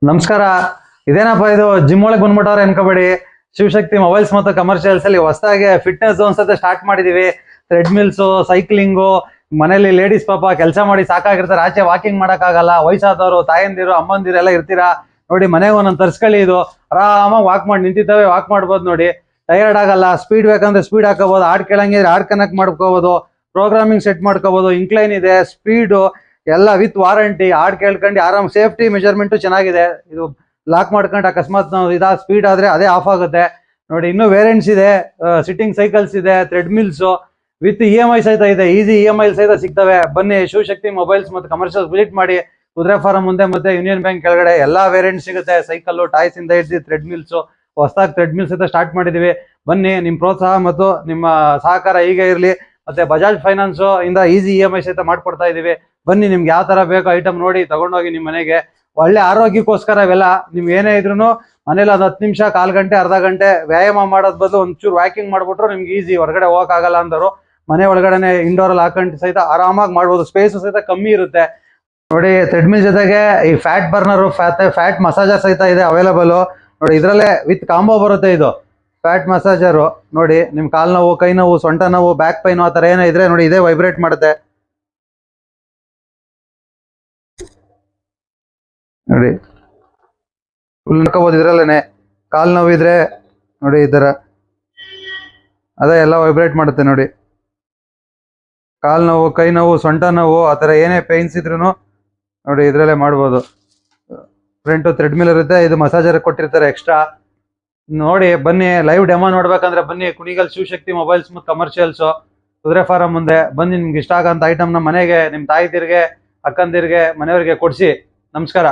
ನಮಸ್ಕಾರ. ಇದೇನಪ್ಪ ಇದು ಜಿಮ್ ಒಳಗೆ ಬಂದ್ಬಿಟ್ಟವ್ರೆ ಅನ್ಕೋಬೇಡಿ. ಶಿವಶಕ್ತಿ ಮೊಬೈಲ್ಸ್ ಮತ್ತು ಕಮರ್ಷಿಯಲ್ಸ್ ಅಲ್ಲಿ ಹೊಸದಾಗಿ ಫಿಟ್ನೆಸ್ ಝೋನ್ಸ್ ಅಂತ ಸ್ಟಾರ್ಟ್ ಮಾಡಿದೀವಿ. ಥ್ರೆಡ್ಮಿಲ್ಸು, ಸೈಕ್ಲಿಂಗು, ಮನೇಲಿ ಲೇಡೀಸ್ ಪಾಪ ಕೆಲಸ ಮಾಡಿ ಸಾಕಾಗಿರ್ತಾರೆ, ಆಚೆ ವಾಕಿಂಗ್ ಮಾಡಕ್ಕಾಗಲ್ಲ. ವಯಸ್ಸಾದವರು, ತಾಯಂದಿರು, ಅಮ್ಮಂದಿರು ಎಲ್ಲ ಇರ್ತೀರಾ ನೋಡಿ, ಮನೆಗೆ ಒಂದೊಂದು ತರ್ಸ್ಕೊಳ್ಳಿ. ಇದು ಆರಾಮಾಗಿ ವಾಕ್ ಮಾಡಿ ನಿಂತಿದ್ದಾವೆ, ವಾಕ್ ಮಾಡ್ಬೋದು ನೋಡಿ. ಟಯರ್ಡ್ ಆಗಲ್ಲ. ಸ್ಪೀಡ್ ಬೇಕಂದ್ರೆ ಸ್ಪೀಡ್ ಹಾಕೋಬಹುದು, ಹಾಡ್ ಕೇಳಂಗಿದ್ರೆ ಹಾಡ್ ಕನೆಕ್ಟ್ ಮಾಡ್ಕೋಬಹುದು, ಪ್ರೋಗ್ರಾಮಿಂಗ್ ಸೆಟ್ ಮಾಡ್ಕೋಬಹುದು, ಇನ್ಕ್ಲೈನ್ ಇದೆ, ಸ್ಪೀಡು ಎಲ್ಲ ವಿತ್ ವಾರಂಟಿ. ಹಾಡ್ ಕೇಳ್ಕೊಂಡು ಆರಾಮ್, ಸೇಫ್ಟಿ ಮೆಜರ್ಮೆಂಟ್ ಚೆನ್ನಾಗಿದೆ. ಇದು ಲಾಕ್ ಮಾಡ್ಕೊಂಡು ಅಕಸ್ಮಾತ್ ನಾವು ಸ್ಪೀಡ್ ಆದ್ರೆ ಅದೇ ಆಫ್ ಆಗುತ್ತೆ ನೋಡಿ. ಇನ್ನೂ ವೇರಿಯಂಟ್ಸ್ ಇದೆ, ಸಿಟ್ಟಿಂಗ್ ಸೈಕಲ್ಸ್ ಇದೆ, ಥ್ರೆಡ್ಮಿಲ್ಸ್ ವಿತ್ EMI ಸಹಿತ ಇದೆ, ಈಸಿ EMI ಸಹಿತ ಸಿಗ್ತವೆ. ಬನ್ನಿ, ಶಿವಶಕ್ತಿ ಮೊಬೈಲ್ಸ್ ಮತ್ತು ಕಮರ್ಷಿಯಲ್ಸ್ ವಿಸಿಟ್ ಮಾಡಿ. ಕುದುರೆ ಫಾರಂ ಮುಂದೆ ಮತ್ತೆ ಯೂನಿಯನ್ ಬ್ಯಾಂಕ್ ಕೆಳಗಡೆ ಎಲ್ಲಾ ವೇರಿಯಂಟ್ ಸಿಗುತ್ತೆ. ಸೈಕಲ್, ಟಾಯ್ಸ್ ಇಂದ ಹಿಡಿದು ಥ್ರೆಡ್ಮಿಲ್ಸ್, ಹೊಸದಾಗಿ ಥ್ರೆಡ್ಮಿಲ್ಸ್ ಸಹಿತ ಸ್ಟಾರ್ಟ್ ಮಾಡಿದೀವಿ. ಬನ್ನಿ, ನಿಮ್ ಪ್ರೋತ್ಸಾಹ ಮತ್ತು ನಿಮ್ಮ ಸಹಕಾರ ಹೀಗೆ ಇರಲಿ. ಮತ್ತೆ ಬಜಾಜ್ ಫೈನಾನ್ಸ್ ಇಂದ ಈಸಿ EMI ಸಹಿತ ಮಾಡ್ಕೊಡ್ತಾ ಇದೀವಿ. ಬನ್ನಿ, ನಿಮ್ಗೆ ಯಾವ ತರ ಬೇಕೋ ಐಟಮ್ ನೋಡಿ ತಗೊಂಡೋಗಿ ನಿಮ್ಮ ಮನೆಗೆ. ಒಳ್ಳೆ ಆರೋಗ್ಯಕ್ಕೋಸ್ಕರ ಇವೆಲ್ಲ. ನಿಮ್ಗೆ ಏನೇ ಇದ್ರು ಮನೇಲಿ ಒಂದು 10 ನಿಮಿಷ, 1/4 ಗಂಟೆ, ಅರ್ಧ ಗಂಟೆ ವ್ಯಾಯಾಮ ಮಾಡೋದ್ ಬದಲು ಒಂಚೂರು ವಾಕಿಂಗ್ ಮಾಡ್ಬಿಟ್ರು ನಿಮ್ಗೆ ಈಸಿ. ಹೊರಗಡೆ ಹೋಗಕ್ ಆಗಲ್ಲ ಅಂದರು ಮನೆ ಒಳಗಡೆನೆ ಇಂಡೋರ್ ಅಲ್ಲಿ ಹಾಕೊಂಡು ಸಹಿತ ಆರಾಮಾಗಿ ಮಾಡ್ಬೋದು. ಸ್ಪೇಸ್ ಸಹಿತ ಕಮ್ಮಿ ಇರುತ್ತೆ ನೋಡಿ. ಥ್ರೆಡ್ಮಿಲ್ ಜೊತೆಗೆ ಈ ಫ್ಯಾಟ್ ಬರ್ನರ್, ಫ್ಯಾಟ್ ಮಸಾಜರ್ ಸಹಿತ ಇದೆ ಅವೈಲಬಲ್ ನೋಡಿ. ಇದ್ರಲ್ಲೇ ವಿತ್ ಕಾಂಬೋ ಬರುತ್ತೆ. ಇದು ಫ್ಯಾಟ್ ಮಸಾಜರು ನೋಡಿ. ನಿಮ್ ಕಾಲ್ ನೋವು, ಕೈ ನೋವು, ಸೊಂಟ ನೋವು, ಬ್ಯಾಕ್ ಪೈನ್ ಆ ತರ ಏನೋ ಇದ್ರೆ ನೋಡಿ, ಇದೇ ವೈಬ್ರೇಟ್ ಮಾಡುತ್ತೆ ನೋಡಿ. ಫುಲ್ ನೋಡ್ಕೋಬಹುದು ಇದ್ರಲ್ಲೇನೆ. ಕಾಲ್ ನೋವು ಇದ್ರೆ ನೋಡಿ, ಈ ತರ ಅದೇ ಎಲ್ಲ ವೈಬ್ರೇಟ್ ಮಾಡುತ್ತೆ ನೋಡಿ. ಕಾಲ್ ನೋವು, ಕೈ ನೋವು, ಸೊಂಟ ನೋವು ಆ ತರ ಏನೇ ಪೇನ್ಸ್ ಇದ್ರು ನೋಡಿ ಇದ್ರಲ್ಲೇ ಮಾಡ್ಬೋದು. ಫ್ರಂಟ್ ಥ್ರೆಡ್ಮಿಲ್ ಇರುತ್ತೆ, ಇದು ಮಸಾಜರ್ ಕೊಟ್ಟಿರ್ತಾರೆ ಎಕ್ಸ್ಟ್ರಾ ನೋಡಿ. ಬನ್ನಿ, ಲೈವ್ ಡೆಮೋ ನೋಡ್ಬೇಕಂದ್ರೆ ಬನ್ನಿ, ಕುಣಿಗಲ್ ಶಿವಶಕ್ತಿ ಮೊಬೈಲ್ಸ್ ಮತ್ತು ಕಮರ್ಷಿಯಲ್ಸ್, ಕುದುರೆ ಫಾರಂ ಮುಂದೆ ಬನ್ನಿ. ನಿಮ್ಗೆ ಇಷ್ಟ ಆಗಂತ ಐಟಮ್ನ ಮನೆಗೆ, ನಿಮ್ ತಾಯಿದಿರ್ಗೆ, ಅಕ್ಕಂದಿರ್ಗೆ, ಮನೆಯವ್ರಿಗೆ ಕೊಡ್ಸಿ. ನಮಸ್ಕಾರ.